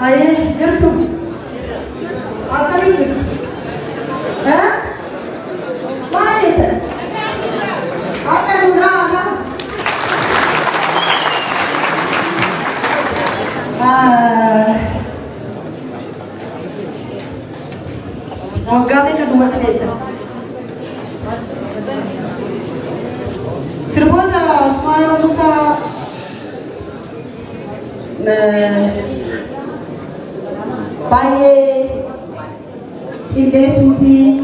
Ayah jertu, apa itu? Hah? Baik. Apa udah? Wagame kedua ternyata. Serbuata semua Musa. Baye, Tinde Suti,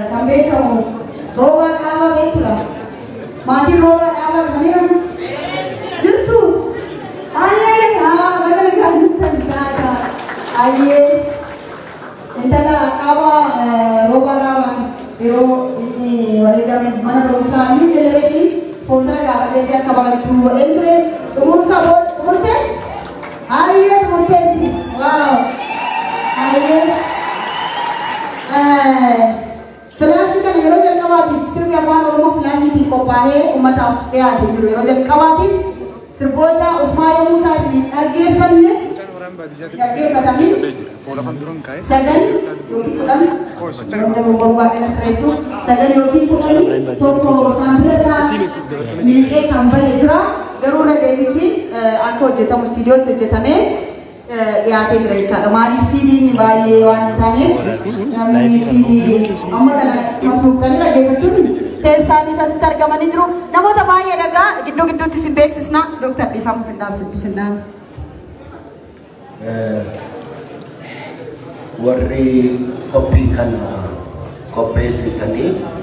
sampai kamu, roba kamu betul, mati roba kamu mana? Jentu, ayah, bagaimana kamu tentang ayah, entahlah kamu roba kamu, ini warga mana berusaha ini generasi sponsor kamu dia kamu tu, entre umur sabot umur teh. Ayah mungkin, wow, ayah, flash kan hero jadi kawatif, sirpi apa orang flash itu kopahe, umat Afrika itu hero jadi kawatif, serboja Usmaya Musa sini, agak fannnya, agak katami, sagan, yogi kudan, untuk membuat kita stresu, sagan yogi kudan, toko sambil sa, miliknya tambah hijrah. Garura Devi, aku jetamu studio tu jetame, ya tidak ada mari CD ni bayi wanita ni, kami CD, amma masuk tadi lagi betul. Tesa ni saya setar kamar ni dulu, namun tak bayi ada, gitu tu si basis na, doktor difaham senam. Warri kopi kana kopi sikani.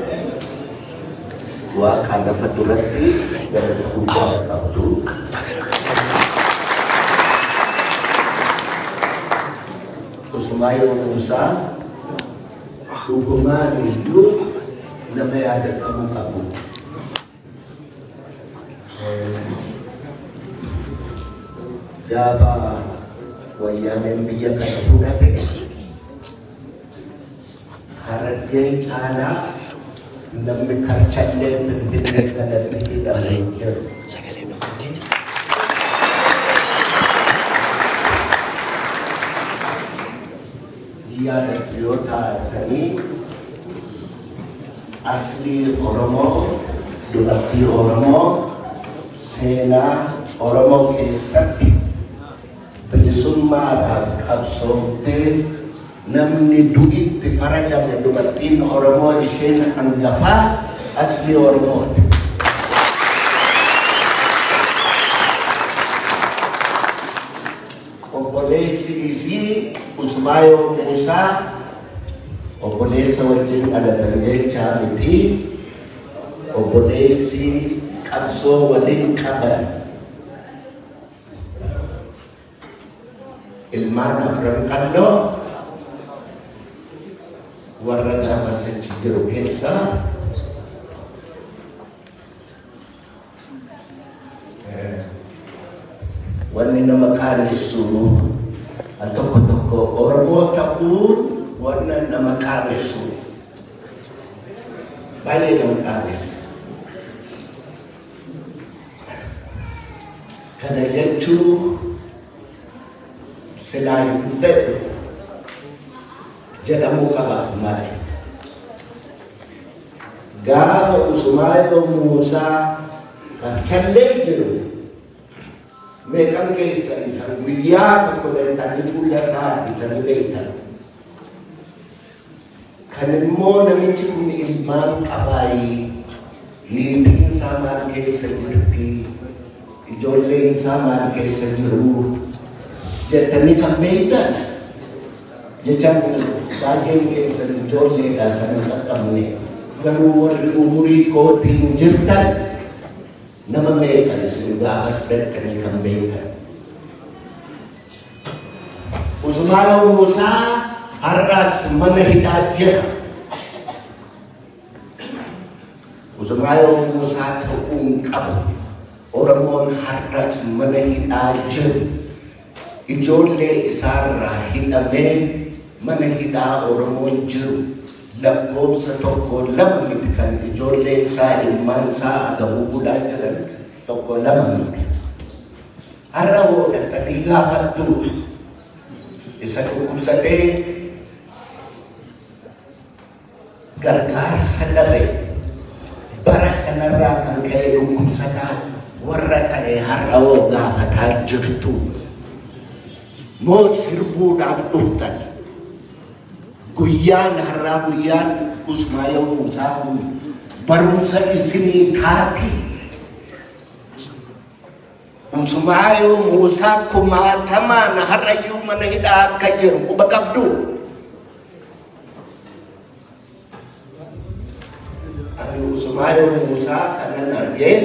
Wa kana faturati dari kumpul kabdu Usmaya Musa hubungan hidup namai ada kamu Java wayamen biya kana fugate harajai cara Namun kerja dia sendiri dan tidak lanjut. Dia ada biota tadi asli Oromo, Dulati Oromo, Sena Oromoo keessatti bilisummaadhaaf qabsoomtee namni du'itti faradame dubartiin Oromoo isheen hangafaa asli Oromooti. Obboleessi isii Usmaayoo Muusaa obboleessa wajjin dhalatan jechaa miti. Obboleessi qabsoo waliin qaban ilmaan afran qalloo warra gaafas achi jiru keessaa wanni nama qaanessu al tokko tokko Oromoo ta'uun wanna nama qaanessu baay'ee nama qaanessu. Kana jechuun silaa hin fedhu jedhamuu qaba malee. Gaafa Usmaayoo Muusaa kan callee jiru meeqan keessan kan guyyaa tokko dantanii fuula isaa isanii beektan. Kan immoo namichi kun ilmaan qabaayii niitiin isaa maal keessa jirti, ijoolleen isaa maal keessa jiru jettanii kan beektan jechaan baay'een keessan ijoolleedhaa sana qaqqabne garuu warri umurii kootiin jirtan nama meeqan isin gaafas beekanii kan beektan. Usmaayoo Muusaa har'aas mana hidhaa jira. Usmaayoo Muusaa ta'uun qabu. Oromoon har'aas mana hidhaa jiru. Ijoollee isaarraa hidhamee mana hidhaa Oromoon jiru lakkoofsa tokko lama miti kan ijoollee isaa ilmaan isaa agabuu guddaa jiran tokko lama miti. Har'a dhaqanii gaafattu isa dhukkubsatee gargaarsa dhabe bara sanarraa kan ka'e dhukkubsataa warra ta'e har'a gaafataa jirtu. Moo sirbuudhaaf dhuftan guyyaan har'aa guyyaan Usmaayoo Muusaa kun barumsa isinii taati. Usmaayoo Muusaa kumaatamaan har'ayyuu mana hidhaa akka jiru quba qabdu. Ani Usmaayoo Muusaa kanan argee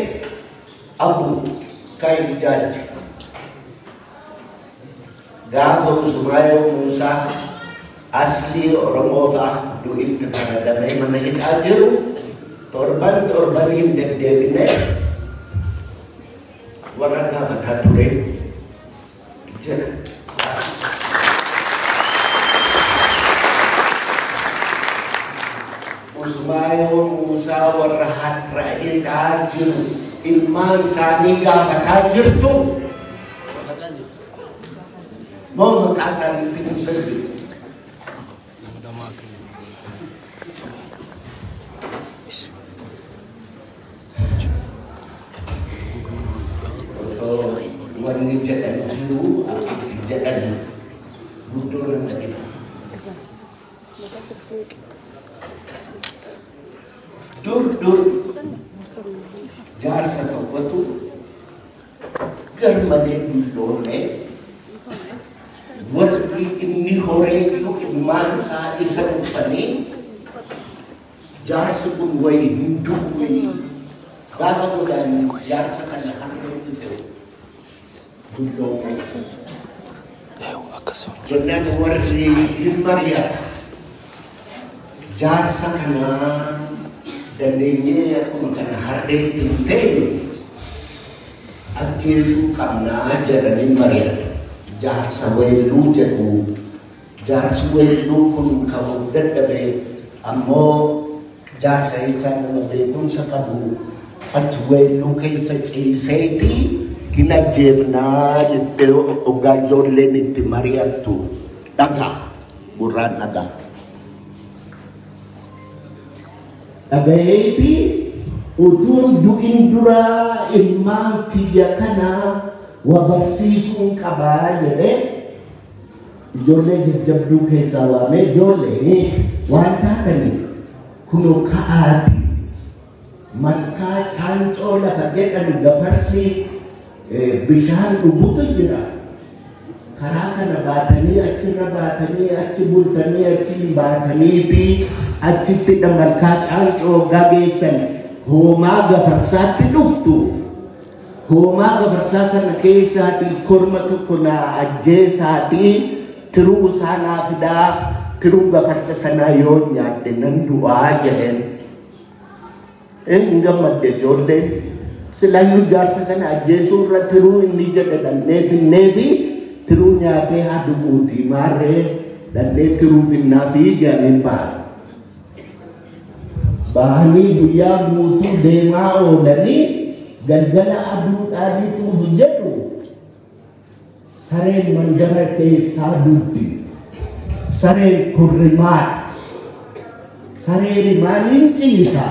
abu kan jaaji. Gaafa Usmaayoo Muusaa asli Oromoo fa'a du'itti faradamee mana hidhaa jiru torbaniin deddeebinee warra gaafataa ture jira. Usmaayoo Muusaa warra har'a hidhaa jiru ilmaan isaanii gaafataa jirtu. Mau mengatakan itu sendiri. Untuk mengejakan jiru, mengejakan budur dan dur jar satu waktu germane dulone warri inni horee ilmaan isaa isa dhufanii jaarsi kun wayi hunduu wayi gaafa godhan jaarsa kana harreetti jennaan warri hin mari'ata jaarsa kana dandeenyee akkuma kana harreetti hin ta'e ajjeesuu qabnaa jedhanii mari'ata. Jaarsa weelluu jedhu jaarsi weelluu kun kan dadhabe ammoo jaarsa jechaan nama beekumsa qabu achi weelluu keessa ciiseeti hin ajjeefnaa jettee hoggaa ijoolleen itti mari'attu dhagaa gurraan dhagaa dhagayeeti utuun du'in dura ilmaan kiyya kana wabarsiisuun qabaa jedhee ijoollee jajjabduu keessaa waamee ijoollee waan taataniif kunoo ka'aati malkaa caancoo lafa jedhan gafarsi bishaan dhugutu jira. Karaa kana baatanii achirra baatanii achi bultanii achi baatanii fi achitti malkaa caancoo gageessan hoomaa gafarsaatti dhuftu. Hoomaa gafarsaa sana keessaatii korma tokko naa ajjeesaatii tiruu isaa naa fidaa tiruu gafarsa sanaa yoo nyaadhe nan du'aa jedheen. Hin gammadde ijoolleen silayyuu jaarsa kana ajjeesuu irra tiruu inni jedhe dhandhee fi tiruu nyaatee haa dhuguutii maarree dhandhee tiruu finnaa fi jedhanii ba'an. Bahanii guyyaa guutuu deemaa oolanii galgala aduudhaaniituuf jedhu sareen mandara keessaa dubbi. Sareen kurrimaadha. Sareen maaliin ciisa?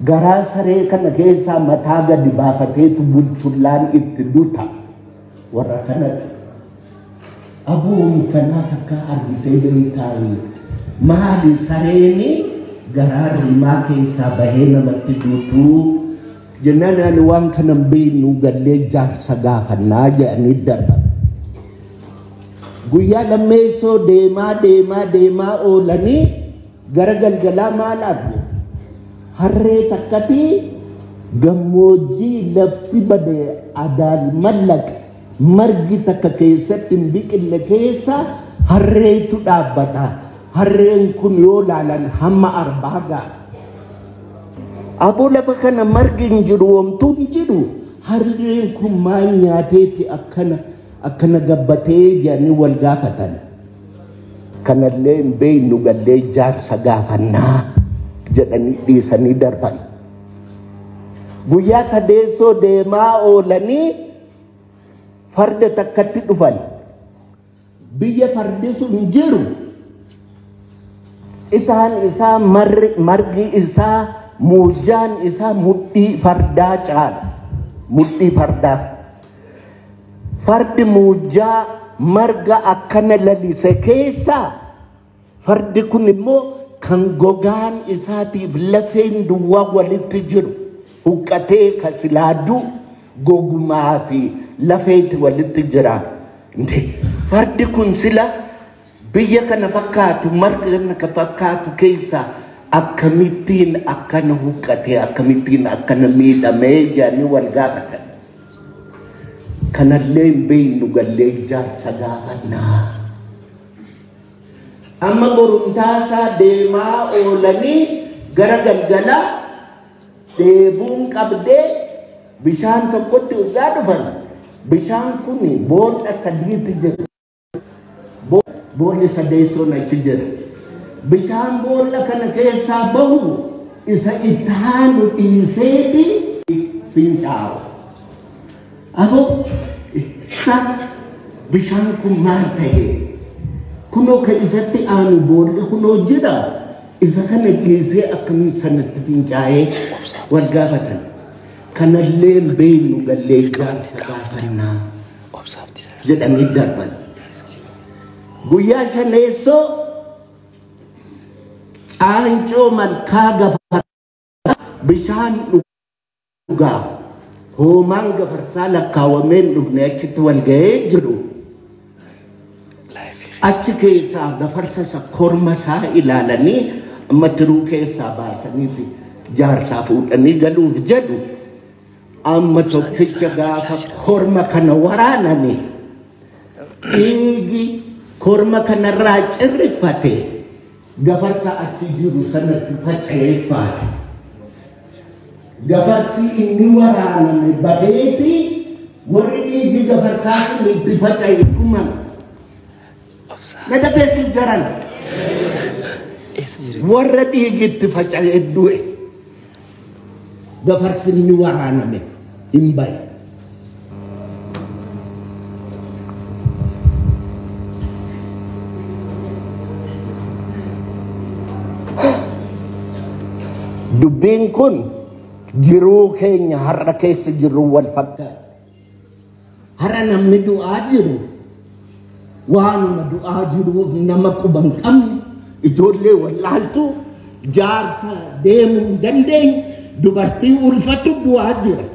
Garaa saree kana keessaa mataa gadi baafateetu bulchullaan itti duta. Warra kanatti abuun kanaa takka argitee beektaayee maali sareeni garaa rimaa keessaa bahee namatti duutuu jennaan waan kanan beeknu gallee jaarsa gaafannaa jedhanii darban. Guyyaa lammeessoo deemaa oolanii gara galgalaa maal argu? Harree takkati gammoojjii lafti badee adaan mallaqa margi takka keessatti hin biqille keessa harreetu dhaabbata. Harreen kun yoo laalan hamma arbaa ga'a. Aboo lafa kana margi hin jiru wamtuu hin jiru. Harreen kun maal nyaateeti akkana gabbatee jedhanii wal gaafatan. Kanallee hin beeknu gallee jaarsa gaafannaa jedhanii dhiisanii darban. Guyyaa sadeessoo deemaa oolanii farda takkatti dhufan. Biyya fardi sun jiru itaan isaa margi isaa muujjaan isaa mudhii fardaa caala. Mudhii fardaa. Fardi muujjaa marga akkana lalise keessaa fardi kun immoo kan gogaan isaatiif lafeen duwwaa walitti jiru huqqatee kasilaaduu gogumaa fi lafeeti walitti jira. Fardi kun sila biyya kana fakkaatu marga kana fakkaatu keessa akkamittiin akkana huqqatee akkamittiin akkana miidhamee jedhanii wal gaafatan. Kanallee hin beeknu gallee jaarsa gaafannaa. Amma borumtaasaa deemaa oolanii gara galgala deebuun qabdee bishaan tokkotti ugaa dhufan. Bishaan kun boolla sadiitti jira. Boolli sadeessoon achi jira. Bishaan boolla kana keessaa bahu isa ittaanu dhiiseeti fincaa'u. Aboo bishaan kun maal ta'e? Kunoo kan isatti aanu boolli kunoo jira. Isa kana dhiisee akkamiin sanatti fincaa'ee wal gaafatan. Kanallee hin beeknu gallee jaarsa gaafannaa jedhanii darban. Guyyaa shaneessoo caancoo malkaa gafarsaa bishaan dhugaa hoomaan gafarsaa lakkaawameen dhufne achitti wal ga'ee jiru. Achi keessaa gafarsa isa korma isaa ilaalanii amma tiruu keessaa baasanii fi jaarsaa fuudhanii galuuf jedhu. Amma tokkicha gaafa korma kana waraaname dhiigi korma kanarraa cirrifate gafarsa achi jiru sanatti faca'eeffaate. Gafarsi inni waraaname badeeti warri dhiigi gafarsaa sun itti faca'e dhuman. Nagateessi jaran warra dhiigi itti faca'e du'e gafarsi inni waraaname hin baye. Dubbiin kun jiruu keenya har'a keessa jirru wal fakkaata. Har'a namni du'aa jiru waanuma du'aa jiruuf nama quban qabne ijoollee wallaaltu jaarsa deemuu hin dandeenye dubartii ulfatu du'aa jira.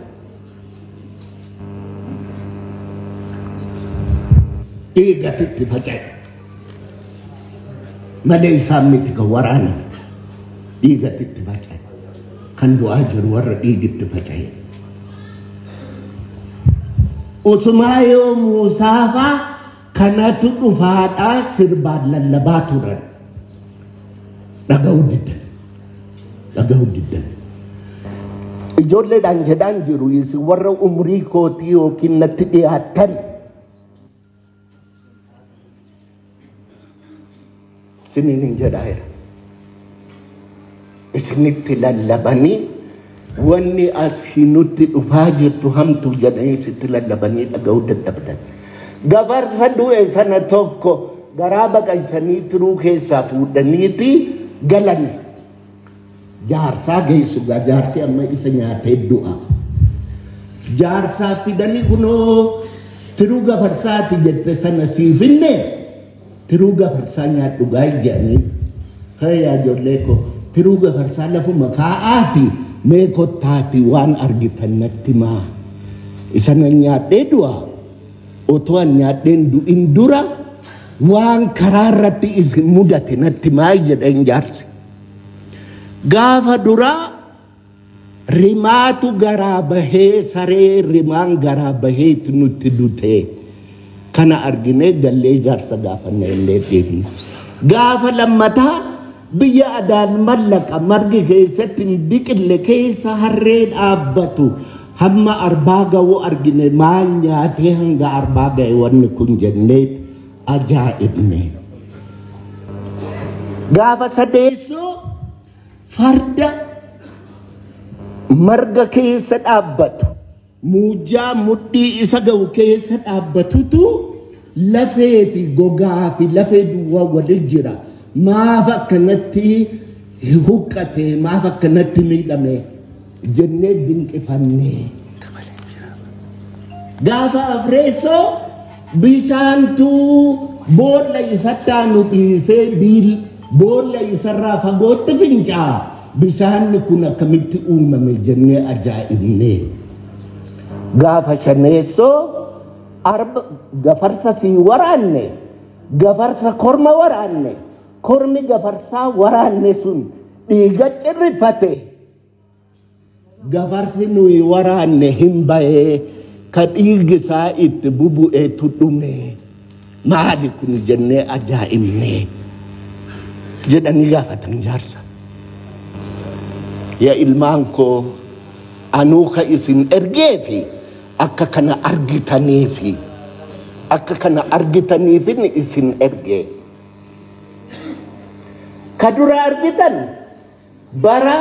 Dhiigatti faca'e malee isaan miti kan waraana dhiigatti faca'e kan du'aa jiru warra dhiigitti faca'e. Usumaa yoo Muusaafaa kanatu dhufaadhaa sirbaan lallabaa turan dhaga'uu diddan. Ijoolleedhaan jedhaan jiru isin warra umrii kootii yookiin natti dhiyaatan siniin hin jedhaera. Isinitti lallabanii wanni asii nutti dhufaa jirtu hamtu jedhanii isitti lallabanii dhaga'uu dadhabdan. Gafarsa du'e sana tokko garaa baqaysanii tiruu keessaa fuudhaniiti galan. Jaarsaa geessu jaarsi amma isa nyaatee du'a. Jaarsaa fidanii kunoo tiruu gafarsaati jette sana siif hinne tiruu gafarsaa nyaadhu gaa'ii jedhanii yaa ijoollee koo tiruu gafarsaa lafuma kaa'aati mee kottaati waan argitan natti maa isana nyaadhee du'a otoo an nyaadheen du'in dura waan karaa irratti isin mudate natti maa jedheen jaarsi. Gaafa duraa rimaatu garaa bahee saree rimaan garaa baheetu nutti dutee kana arginee gallee jaarsa gaafanne illee deebine. Gaafa lammataa biyya adaan mallaqa margi keessatti biqille keessa harree dhaabbatu hamma arbaa ga'u argine maal nyaatee hanga arbaa ga'e wanni kun jennee ajaa'ibne. Gaafa sadeessoo farda marga keessa dhaabbatu muujjaa mudhii isa ga'u keessa dhaabbatutu lafee fi gogaa fi lafee duwwaa waliin jira. Maaf akkanatti huqqate maaf akkanatti miidhame jennee dinqifanne. Gaafa afreessoo bishaantu boolla isatti aanu dhiisee boolla isarraa fagootti fincaa. Bishaanni kun akkamitti uumame jennee ajaa'ibne. Gaafa shaneessoo gafarsa sii waraanne gafarsa korma waraanne kormi gafarsaa waraanne sun dhiiga cirrifate gafarsi nuyi waraanne hin bahee ka dhiigisaa itti bubu'eetu dhume. Maali kun jennee ajaa'ibne jedhanii gaafatan jaarsa. Yaa ilmaan koo anuu ka isin ergeefi akka kana argitaniifin isin ergee. Ka dura argitan bara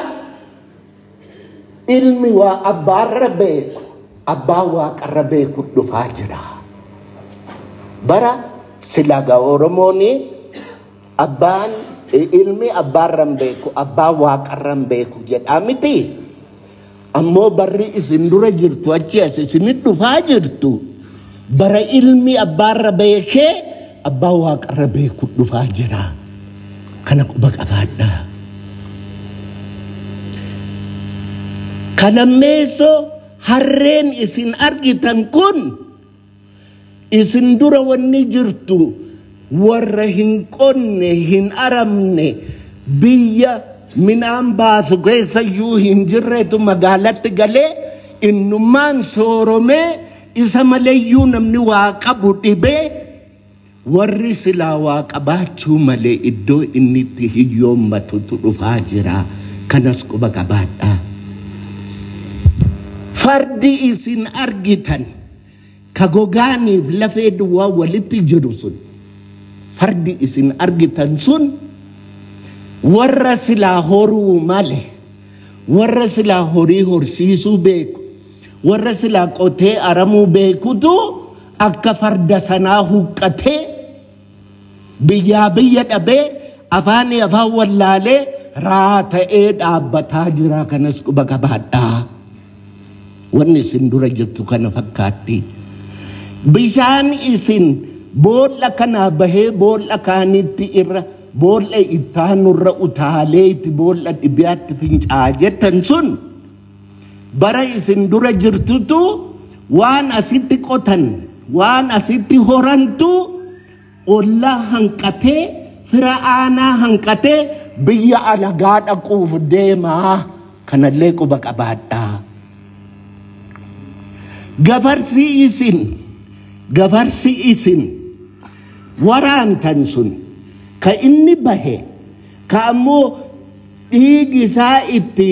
ilmi waa abbaarra beeku abbaa waaqarra beeku dhufaa jira. Bara silaga Oromooni abbaan ilmi abbaarran beeku abbaa waaqarran beeku jedhaa miti. Ammoo barri isin dura jirtu achi as isinit dhufaa jirtu bara ilmi abbaarra beekee abbaa waaqarra beeku dhufaa jira. Kana quba qabaadha. Kalammeessoo harreen isin argitan kun isin dura wanni jirtu warra hin qonne hin aramne biyya minaan baasu keessayyuu hin jirreetu magaalatti galee innummaan sooromee isa maleeyyuu namni waa qabu dhibee warri silaa waa qabaachuu malee iddoo inni itti hiyyoommatutu dhufaa jira. Kanas quba qabaadha. Fardi isin argitan ka gogaaniif lafee duwwaa walitti jiru sun fardi isin argitan sun warra silaa horuu male warra silaa horii horsiisuu beeku warra silaa qotee aramuu beekutu akka farda sanaa huqqatee biyyaa biyya dhabee afaanii afaan wallaalee raata'ee dhaabbataa jira kanas quba qabaadhaa. Wanni isin dura jirtu kana fakkaatti. Bishaan isin boolla kana bahee boolla kaanitti irra boolla ittaanurra utaalee itti boolla dhibiyaatti fincaa jettan sun bara isin dura jirtutu waan asitti qotan waan asitti horantu ollaa hanqatee fira aanaa hanqatee biyya alagaa dhaquuf deemaa kanallee quba qabaadhaa. Gafarsi isin waraantan sun ka inni bahe ka ammoo dhiigi isaa itti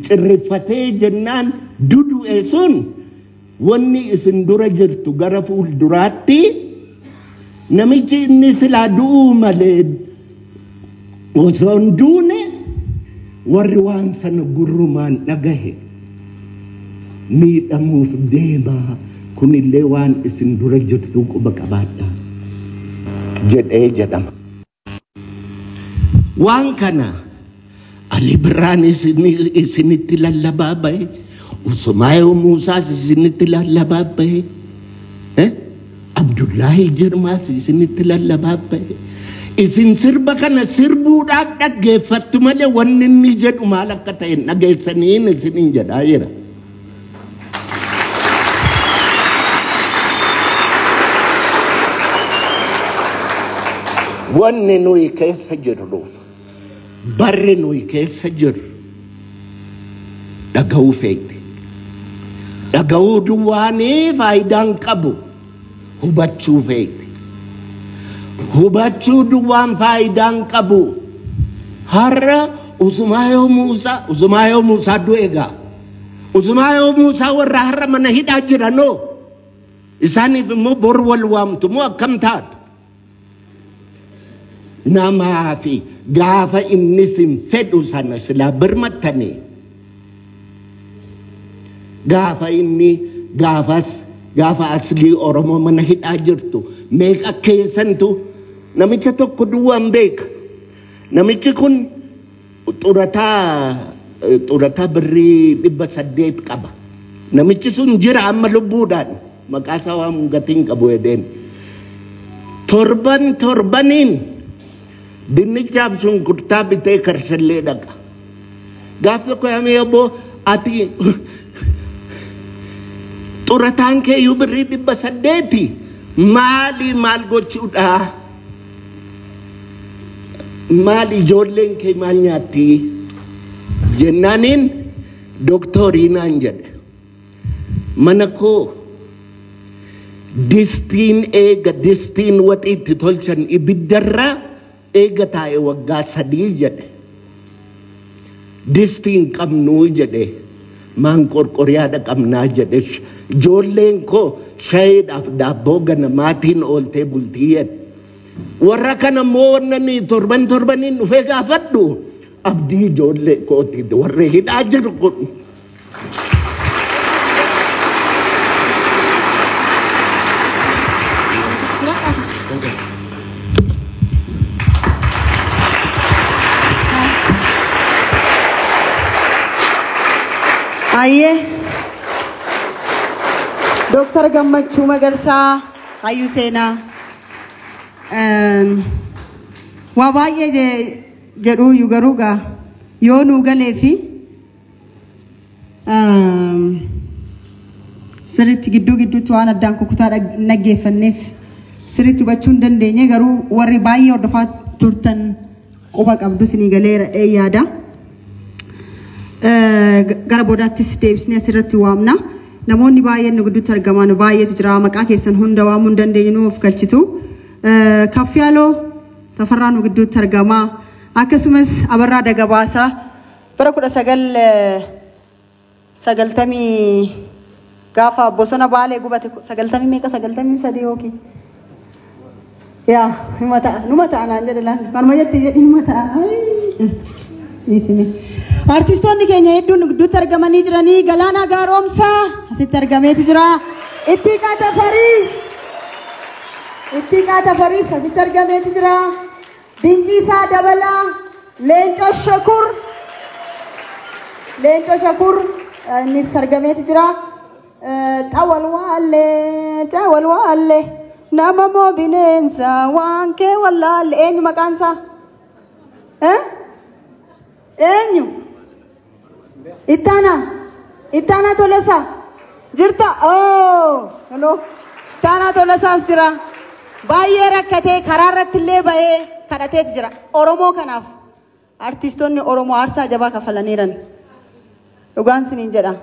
cirrifatee jennaan dudu'e sun wanni isin dura jirtu gara fuulduraatti namichi inni silaa du'uu malee osoo hin duune warri waan sana gurrumaan dhagahe miidhamuuf deemaa kunillee waan isin dura jirtu quba qabaadhaa jedhee jedhama. Waan kana Ali Birraan isinitti lallabaa bahe, Usmaayoo Muusaas isinitti lallabaa bahe, Abdullaahi Jirmaas isinitti lallabaa bahe. Isin sirba kana sirbuudhaaf dhaggeeffattu malee wanni inni jedhu maal akka ta'e dhageessaniin isinin jedhaa jira. Wanni nuyi keessa jirruuf barri nuyi keessa jirru dhaga'uu feene. Dhaga'uu duwwaanii faayidaan qabu hubachuu feene. Hubachuu duwwaan faayidaan qabu har'a Usmaayoo Muusaa du'eegaa. Usmaayoo Muusaa warra har'a mana hidhaa jiranoo isaaniif immoo bor wal waamtu moo akkam taatu? Namaa fi gaafa inni sin fedhu sana silaa birmattanii gaafa aslii Oromoo mana hidhaa jirtu meeqa keessantu namicha tokko duwwaan beeka. Namichi kun xurataa birrii 800 qaba. Namichi sun jira amma lubbuudhaan maqaa isaa waan gatiin qabu edeen torbaniin dinnichaaf sun kurtaa bitee karsallee dhaqa. Gaaf tokko yaamee yobbo ati xurataan kee iyyuu birrii 800 maal gochuudha? Maal ijoolleen kee maal nyaatti? Jennaaniin doktorii naan jedhe mana koo distiin waxiitti tolchan ibiddarraa eega taa'e waggaa 3 jedhe. Distiin qabnuu jedhe maan qorqoriyaadha qabnaa jedhe. Ijoolleen koo shayiidhaaf daabboo ganamaatiin ooltee bultii jedhe. Warra kana immoo wannani torbaniin dhufee gaafadhu abdii ijoollee kooti warra hidhaa jiru kun. Aye, Dr. Gammachuu Magarsaa Hayyuu Seenaa waa baay'ee jedhuu iyyuu garuu gaa yoo nuu galee fi sirriitti gidduutti waan addaan kukutaa dhaggeeffanneef sirriitti hubachuu hin dandeenye garuu warri baay'ee hordofaa turtan quba qabdu isinii galeera yaada. Gara boodaattis deebisnee asirratti waamna. Namoonni baay'een nu gidduutti argaman baay'eetu jira. Maqaa keessan hunda waamuu hin dandeenye nuuf galchitu. Kaffiyaaloo Tafarraa nu gidduutti argama. Akkasumas Abarraa Dagabaasaa bara 1990 gaafa bosona Baalee gubate 90 meeqa 93 yookiin yaa numa ta'a naan jedhe laan kanuma jettee jedhi numa ta'a. Artistoonni keenya hedduun nu gidduutti argamanii jiranii. Galaanaa Gaaromsaa asitti argameetu jira. Ittiiqaa Tafariis asitti argameetu jira. Dinqiisaa Dabalaa Leenco Shakur inni sargameeti jira. Tawal waalle nama moo bineensa waan kee wallaalle eenyu maqaan isaa? Eenyu? Ittaana Tolesaa jirta? Hello. Ittaana Tolesaas jira. Baay'ee rakkatee karaa irratti illee bahee kadhateet jira. Oromoo kanaaf artistoonni Oromoo aarsaa jabaa kafalaniiran. Dhugaan siniin jedha.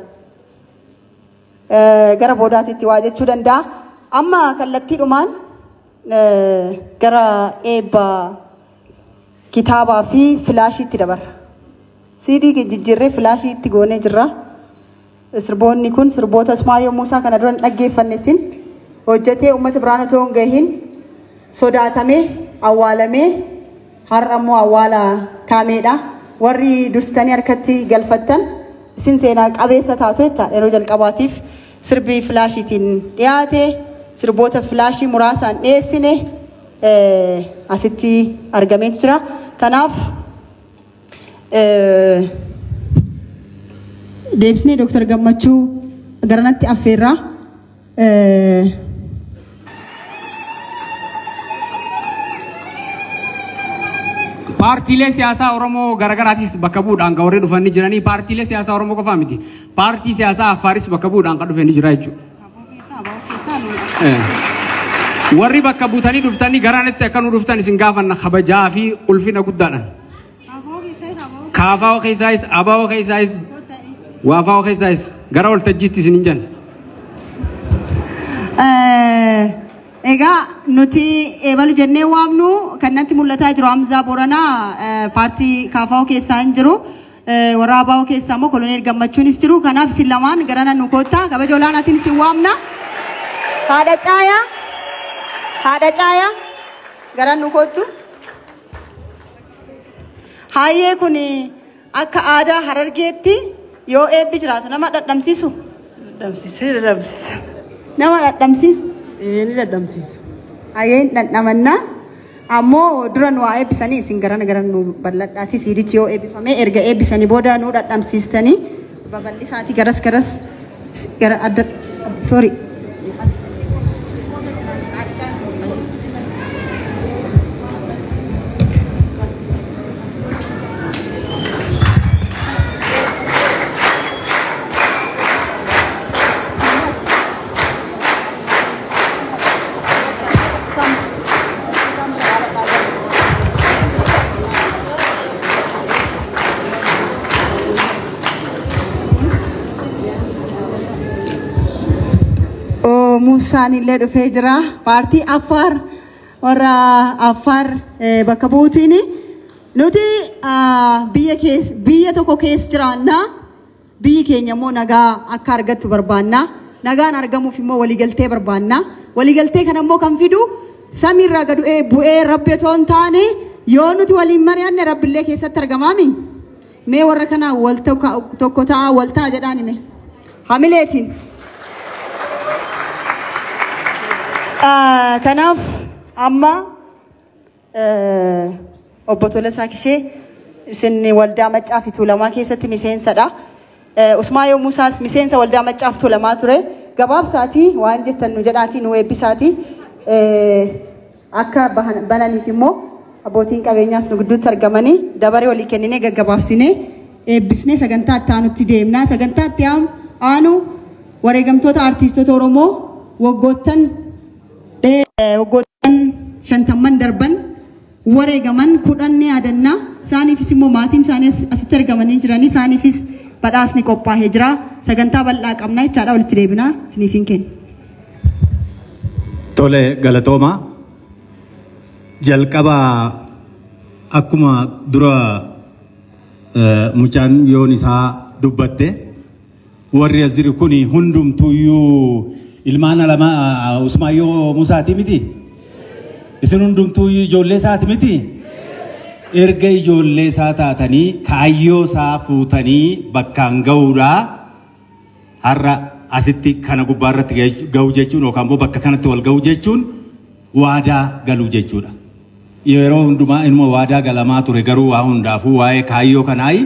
Gara boodaatitti waa jechuu danda'a. Amma kallattiidhumaan gara eebba kitaabaa fi filaashiitti dabarra. CD jijjiirree filaashiitti goonee jirra. Sirboonni kun sirboota Usmaayoo Muusaa kana dura dhaggeeffanne sin hojjetee uummata biraan otoo hin gahin sodaatamee awwaalamee har'a immoo awwaala kaameedha. Warri dursitanii harkatti galfattan isin seenaa qabeessa taatu jechaadha. Yeroo jalqabaatiif sirbii filaashiitiin dhiyaate sirboota filaashii muraasaan dhiyeessine asitti argameetu jira. Kanaaf deebisnee Dr. Gammachuu garanatti affeerraa. Paartiilee siyaasaa Oromoo garaagaraatis bakka bu'uudhaan kan warri dhufanii jiranii paartiilee siyaasaa Oromoo qofaa miti. Paartii siyaasaa Affaaris bakka bu'uudhaan kan dhufanii jira jechuudha. Warri bakka buutanii dhuftanii garaanitti akka nu dhuftan isin gaafanna kabajaa fi ulfina guddaadhaan. Kaafaa keessaayis, abaa keessaayis, waafaa keessaayis gara waltajjiitti isin hin jenna. Egaa nuti eebalu jennee waamnu kanatti mul'ataa jiru Hamzaa Booranaa paartii kaafaa keessaa hin jiru. Waraabaa keessaa immoo Koloneel Gammachuunis jiru. Kanaaf isin lamaan gara nan nu koottaa kabaja olaanaatiin isin waamna. Haadha caayaa gara nu koottu. Hayyee kun akka aadaa Harargeetti yoo eebbi jiraatu nama dhadhamsiisu. Nama dhadhamsiisu. Ni dadhamsiisa. Hayyeen dhadhamannaa ammoo dura nu waa eebbisanii isin gara nu bal'adhaati siidichi yoo eebbifamee erga eebbisanii booda nu dhadhamsiistanii babal'isaatii garas gara adda sorry. Musaan illee dhufee jira. Paartii Affaar warra Affaar bakka buutiin nuti biyya tokko keessa jiraanna. Biyyi keenya immoo nagaa akka argattu barbaanna. Nagaan argamuuf immoo waliigaltee barbaanna. Waliigaltee kana immoo kan fidu samiirraa gad bu'ee rabbi otoo hin taane yoo nuti waliin mari'anne rabbillee keessatti argamaami. Mee warra kana wal tokko ta'a wal ta'a jedhaan hime. Hamileetiin. Kanaaf amma obbo Tolesaa Kishee isin waldaa Maccaa fi Tuulamaa keessatti miseensadha. Usmaayoo Muusaas miseensa waldaa Maccaa fi Tuulamaa ture. Gabaabsaatii waan jettan nu jedhaatii nu eebbisaatii akka bananiif immoo abbootiin qabeenyaas nu gidduutti argamanii dabaree walii kenninee gaggabaabsinee eebbisnee sagantaa itti aanutti deemnaa. Sagantaa itti aanu wareegamtoota artiistota Oromoo waggoottan shantamman darban wareegaman kudhan ni yaadannaa. Isaaniifis immoo maatiin isaanii asitti argamanii jiranii isaaniifis badhaasni qophaa'ee jira. Sagantaa bal'aa qabnaa jechaadha walitti deebinaa isiniif hin kennu. Tole galatooma jalqaba akkuma dura mucaan yoon isaa dubbatte warri as jiru kun hundumtuuyyuu ilmaan alama Usmaayoo Muusaati miti. Isin hundumtuu ijoollee isaati miti. Erga ijoollee isaa taatanii kaayyoo isaa fuutanii bakkaan ga'uudhaa har'a asitti kana gubbaarratti ga'u jechuun yookaan immoo bakka kanatti wal ga'u jechuun waadaa galuu jechuudha. yeroo hundumaa ilmoo waadaa galamaa ture garuu waa hundaafuu waa'ee kaayyoo kanaayi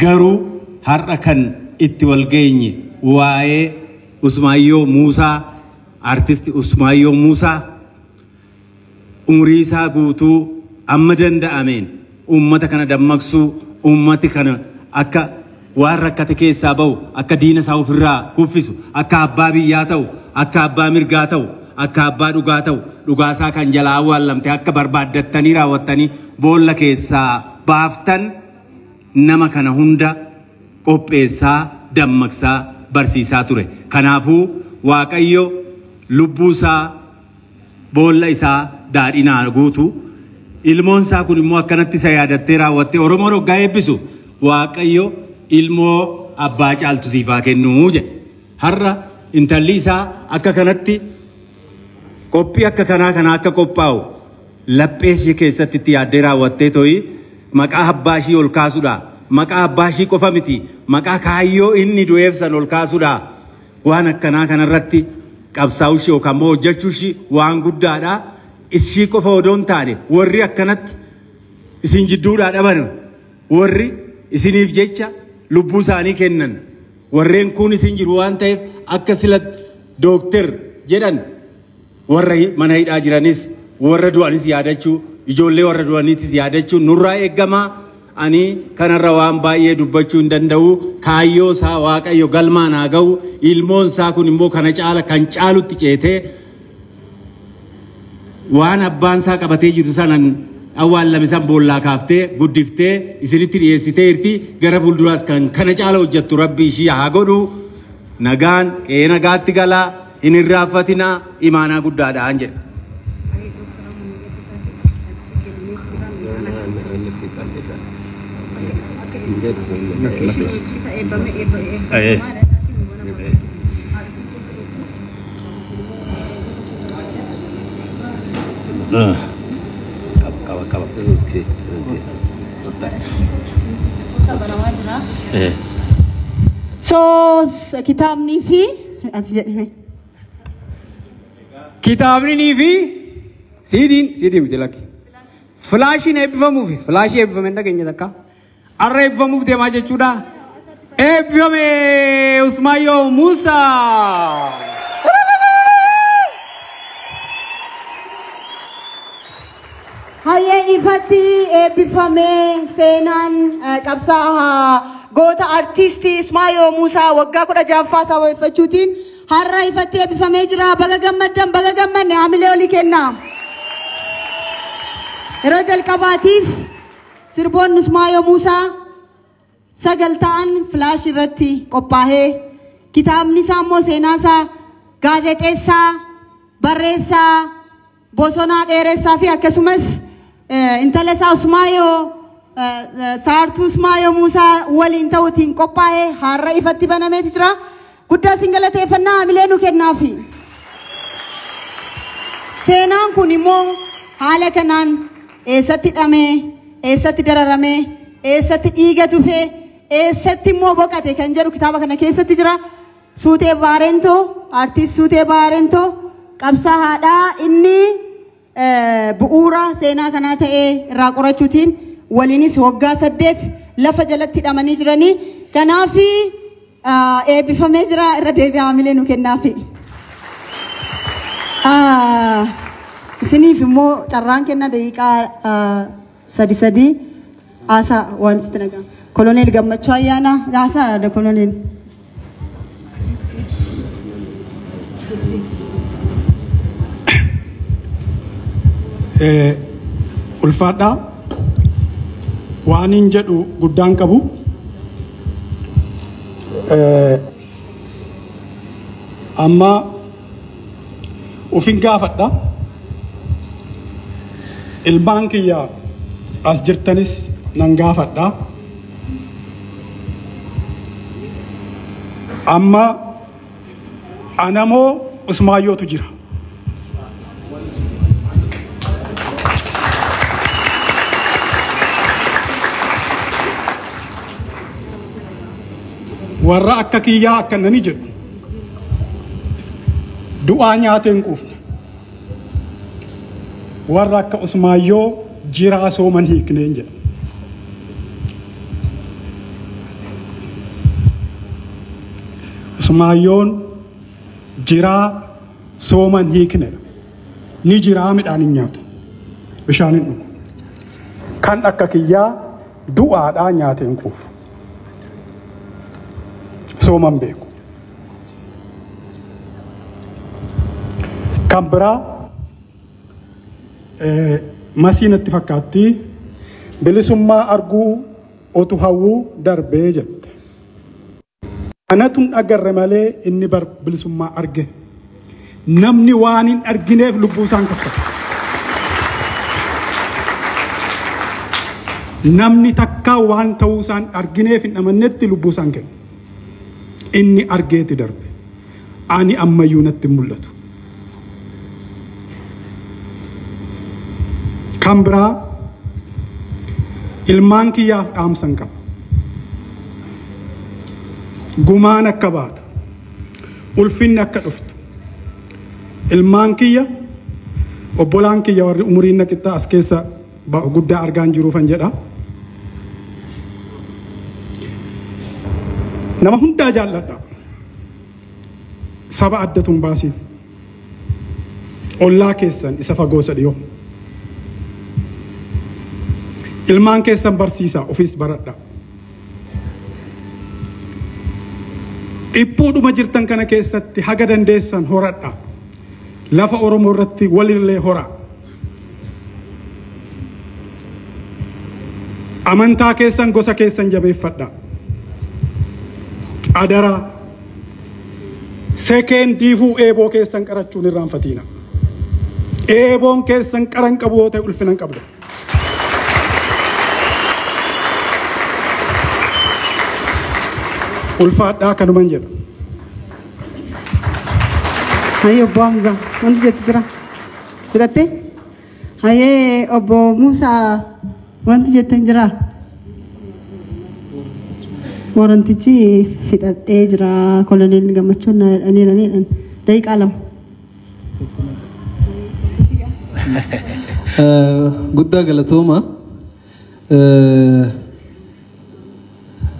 garuu har'a kan itti wal geenye waa'ee Usmaayyoo Muusaa artisti Usmaayyoo Muusaa umrii isaa guutuu amma danda'ameen ummata kana dammaqsuu ummati kana akka waan rakkate keessaa ba'u akka diina isaa ofirraa kuffisu akka abbaa biyyaa ta'u akka abbaa mirgaa ta'u akka abbaa dhugaa ta'u dhugaasaa kan jalaa awwaalamte akka barbaaddattanii raawwattanii boolla keessaa baaftan nama kana hunda qopheessaa dammaqsaa barsiisaa ture. Kanaafuu Waaqayyo lubbuu isaa boolla isaa daadhinaa guutu ilmoon isaa kun immoo akkanatti isa yaadattee raawwattee Oromoon hoggaa eebbisu Waaqayyo ilmoo abbaa caaltu siif haa kennuu jedhe. Har'a intalli isaa akka kanatti qophii akka kanaa akka qophaa'u laphee ishee keessatti itti yaaddee raawwattee to'i maqaa abbaa ishii ol kaasuudha. Maqaa abbaa ishii qofa miti maqaa kaayyoo inni du'eef san ol kaasuudha. Waan akkanaa kanarratti qabsaa'uu ishee yookaan immoo hojjechuu ishee waan guddaadha. Ishii qofa odoo hin taane warri akkanatti isin jidduudhaa dhaban warri isiniif jecha lubbuu isaanii kennan warreen kun isin jiru waan ta'eef akka sila dookter jedhan warra mana hidhaa jiranis warra du'anis yaadachuu ijoollee warra du'aniitis yaadachuu nurraa eeggamaa. Ani kanarra waan baay'ee dubbachuu hin danda'u kaayyoo isaa Waaqayyo galmaan haa ga'u ilmoon isaa kun immoo kana caala kan caalutti ceetee waan abbaan isaa qabatee jiru sanan awwaalame san boollaa kaaftee guddiftee isinitti dhiyeessitee irti gara fuulduraas kan kana caala hojjettu rabbi ishii haa godhu nagaan qe'ee nagaatti galaa hin irraanfatinaa imaanaa guddaadhaan jedha. So kitaabni fi ati jedhame kitaabni fi siidiin miti lakki filaashiin eebbifamuufi filaashii eebbifame hin dhageenye takka arra eebbifamuuf deemaa jechuudha. Eebbifame Usmaayyoo Muusaa. Hayyee ifatti eebbifame seenaan qabsaa'aa goota artistii Usmaayyoo Muusaa waggaa 16ffaa sababeeffachuutiin har'a ifatti eebbifamee jira. Baga gammaddan baga gammanne haamilee olii kennaa. Yeroo jalqabaatiif sirboonni Usmaayyoo Muusaa 9 ta'an filaash irratti qophaa'ee kitaabni isaa immoo seenaa isaa gaazexeessaa barreessaa Bosonaa Dheeressaa fi akkasumas intala isaa Usmaayyoo saartuu Usmaayyoo Muusaa waliin ta'uutiin qophaa'ee har'a ifatti banamee jira. Guddaa isin galateeffannaa haamilee nu kennaafi. Seenaan kun immoo haala kanaan eessatti hidhamee eessatti dararamee eessatti dhiiga tufee eessatti immoo boqate kan jedhu kitaaba kana keessatti jira. Suutee Baarentoo artiist Suutee Baarentoo qabsaa'aadhaa inni bu'uura seenaa kanaa ta'ee irraa qorachuutiin waliinis waggaa 8 lafa jalatti hidhamanii jiranii. Kanaaf eebbifamee jira. Irra deebi'aa haamilee nu kennaafi. Isiniif immoo carraan kenna daqiiqaa 3 haasaa waan sitti nagaa. Koloneel Gammachuu Ayyaanaa haasaa koloneel. Ulfaadhaa waan hin jedhu guddaan qabu. Amma ufin gaafadha. Ilmaan kiyya as jirtanis nan gaafadha. Amma anamoo Usmaayyootu jira. Warra akka kiyyaa akkanani jedhu du'aa nyaateen quufne warra akka Usmaayyoo jiraa sooman hiikneen jedha. Usmaayyoon jiraa sooman hiiknedha. Ni jiraa midhaan hin nyaatu. Bishaan hin dhugu. Kan akka kiyyaa du'aadhaa nyaateen quufu. Sooman beeku. Kan biraa masiinatti fakkaatti bilisummaa arguu otu hawwuu darbee jette. Anatun agarre malee inni bar bilisummaa arge. Namni waan hin argineef lubbuu isaan kaffata. Namni takkaa waan ta'uu isaan argineef hin amannetti lubbuu isaan kenna. Inni argeeti darbe. Ani ammayyuu natti mul'atu. Kan biraa ilmaan kiyyaaf dhaamsan qaba. Gumaan akka baatu. Ulfinni akka dhuftu. Ilmaan kiyya obbolaan kiyya warri umuriin naqixxaa as keessa guddaa argaan jiruufan jedha. Nama hundaa jaalladha. Saba addatuun baasiin. Ollaa keessan isa fagoosa dhiyoo. Ilmaan keessan barsiisaa ofiis baradha. Dhiphuudhuma jirtan kana keessatti haga dandeessan horadha. Lafa Oromoo irratti walirlee hora. Amantaa keessan gosa keessan jabeeffadha. Adara sekendiifuu eeboo keessan qarachuun irraanfatiina. Eeboon keessan qaran qabu yoo ta'e ulfinan qabda. Ulfaadhaa kanuman jedha. Haye obbo Hamza, wanti jettu jira? Fudhatte? Haye obbo Musaa, wanti jettan jira? Warantichi fixadhee jira. Koloneel Gammachuun jedhaniiran. Daqiiqaa lama. Guddaa galatooma.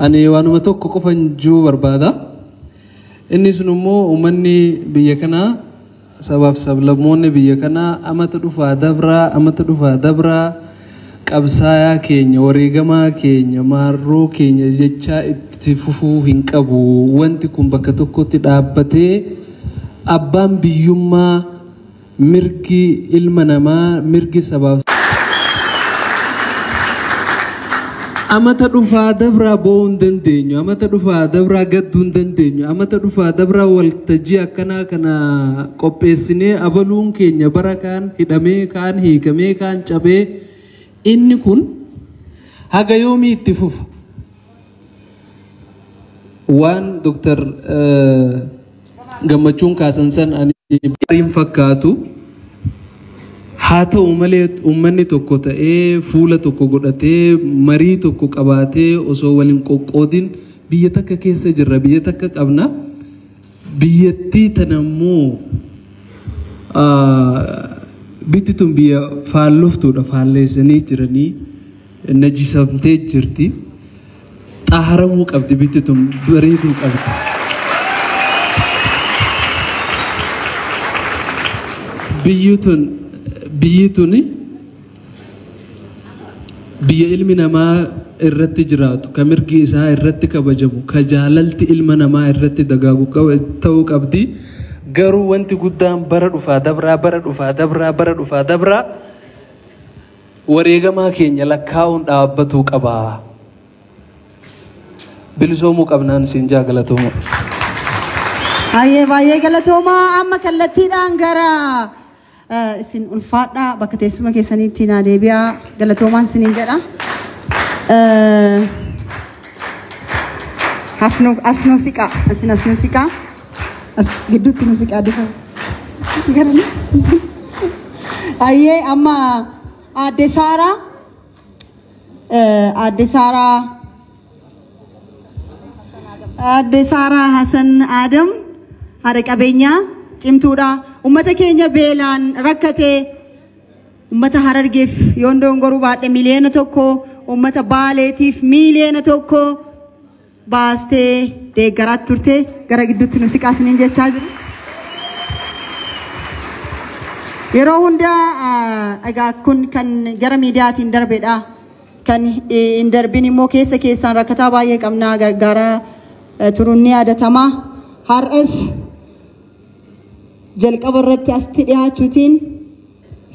Ani waanuma tokko qofan juu barbaada. Inni sun immoo uummanni biyya kanaa sabaaf sablammoonni biyya kanaa amata dhufaa dabraa qabsaayaa keenya wareegamaa keenya maarroo keenya jechaa itti fufuu hin qabu. Wanti kun bakka tokkotti dhaabbatee abbaan biyyummaa mirgi ilma namaa mirgi sabaaf amata dhufaa dabraa boo'uu hin dandeenyu, amata dhufaa dabraa gadduu hin dandeenyu, amata dhufaa dabraa waltajjii akkanaa kana qopheessinee abaluun keenya bara kaan hidhamee kaan hiikamee kaan cabee inni kun haga yoomii itti fufa. Waan Dr. Gammachuun kaasan san ani baariin fakkaatu. Haa ta'u malee uummanni tokko ta'ee fuula tokko godhatee marii tokko qabaatee osoo waliin qoqqoodin biyya takka keessa jirra, biyya takka qabna. Biyyattii tanammoo bitti tun biyya faalloftuudha, faalleessanii jiranii najisamtee jirti. Xaaharamuu qabdi bitti tun bareeduu qabdi. Biyyi tuni biyya ilmi namaa irratti jiraatu, ka mirgi isaa irratti kabajamu, ka jaalalti ilma namaa irratti dagaagu ta'uu qabdi. Garuu wanti guddaan bara dhufaa dabraa wareegamaa keenya lakkaa'uun dhaabbatuu qaba. Bilisoomuu qabnaan siin jaa galatooma. Baay'ee galatooma. Amma kallattiidhaan gara isin ulfaadhaa bakka teessuma keessaniitti naa deebi'aa galatoomaan isiniin jedha. Asnoo siqaa as gidduutti nu siqaa defa. Ayyee amma aadde Saaraa Hasan Adam haadha qabeenyaa cimtuudha. Ummata keenya beelaan rakkate ummata Harargeef yoon dongoruu baadhe miliyoona tokko ummata Baaleetiif miliyoona tokko baastee deeggaraatti turte gara gidduutti nu siqaasiniin jechaa jiru. Yeroo hunda egaa kun kan gara miidiyaatiin darbedha. Kan hin darbin immoo keessaan rakkataa baay'ee qabnaa gargaara turuun ni yaadatama. Har'as jalqaba irratti asitti dhiyaachuutiin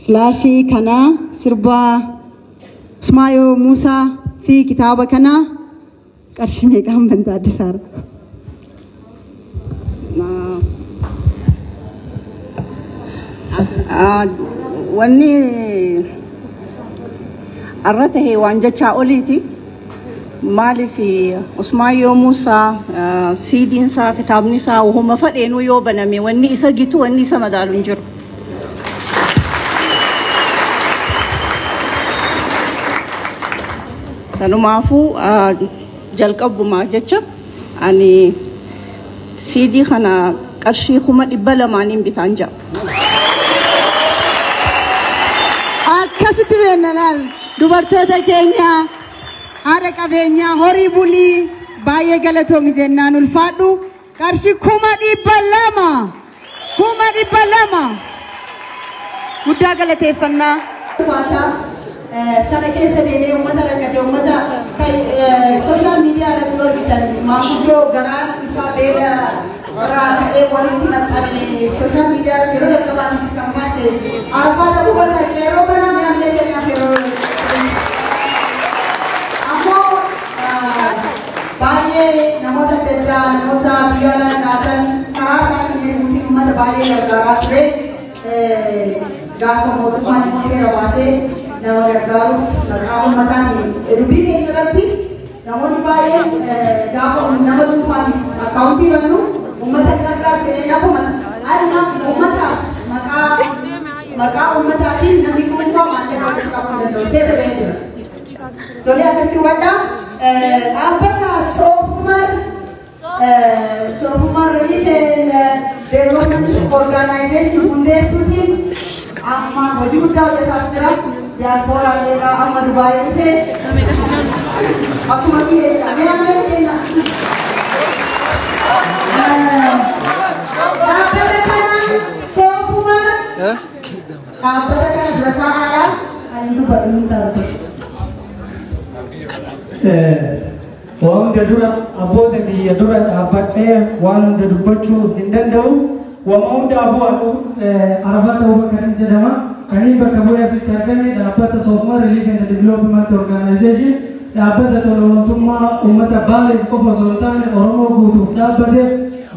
filaashii kana sirba Ismaayoo Muusaa fi kitaaba kana qarshii meeqaan bantaa addisaara. Wanni arra tahee waan jechaa oliiti. Maaliif Ismaayoo Muusaa siidiin isaa kitaabni isaa wahuma fadheenuu yoo baname wanni isa gitu wanni isa madaalu hin jiru. Sanumaafuu jalqabumaa jecha ani siidii kana qarshii 200 bitaan jira. Akkasitti beennalaal dubartoota keenya haadha qabeenyaa horii bulii baay'ee galatoomi jennaan ulfaadhu qarshii 200 guddaa galateeffannaa. Sana keessa deemee uummata rakkate uummata sooshaal miidiyaa irratti argitan maanguddoo garaan isaa beela irraa ka'ee walitti maxxane sooshaal miidiyaa irratti yeroo jalqabaatiif kan baase arfaa ta'uu bakka yeroo banaa mi'amlee keenyaaf yeroo ammoo baay'ee namoota adda addaa namoota biyya alaa jiraatan karaa isaatiin eeguutiin uummata baay'ee gargaaraa ture gaafa mootummaan immoo seera baasee nama gargaaruuf maqaa uummataatiin dubbii keenya irratti namoonni baay'een gaafa nama dhuunfaatiif akkaawuntii bannu uummata gargaaru jedhee akkuma adna uummataaf maqaa uummataatiin namni dhuunfaa maallaqa qabuu danda'u seera ba'ee jira. Tole akkasii wadhaa dhaabbata Soofumar Retail Development Organization hundeessuutiin amma hojii guddaa hojjetaa jira. Diaspora leera amma Dubai dhufee akkuma dhiyeessa meeqamee kenna. Dhaabbata kana Soofumar dhaabbata kana dura taa'aadhaan ani dubbadhu hin taatu. Waan hunda dura abboota biyya dura dhaabbadhee waan hunda dubbachuu hin danda'u. Waan hundaafuu Arafat Abubakar jedhama. Kani bakka bu'ee asitti argame dhaabbata Soofumar Relief and Development Organization dhaabbata tola ooltummaa uummata Baaleef qofa osoo hin taane Oromoo guutuuf dhaabbate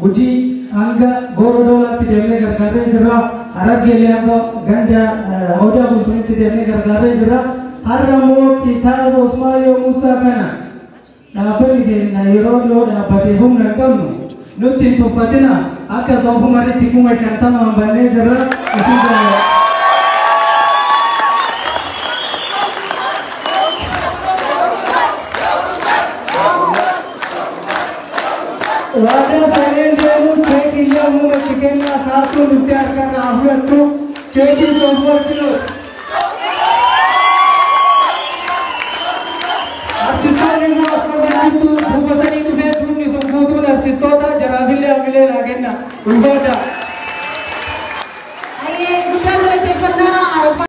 Gujii hanga Gooroo Doolaatti deemnee gargaaree jirra. Harargeelee hanga ganda Odaa Bultumitti deemnee gargaaree jirra. Har'a immoo kitaaba Ismaayoo Muusaa kana dhaabbanni keenya yeroo dhiyoo dhaabbatee humna hin qabnu nutti hin tuffatina akka Soofumaritti 50,000 bannee jirra. Wada senen demu ceki yamu mekikenna sartu ikhtiar karna ahuyatu ceki Soofumar kilo artistani mu asmar itu bubasani dunia dumni sunggutu artistota jarabille amile nagenna ulfada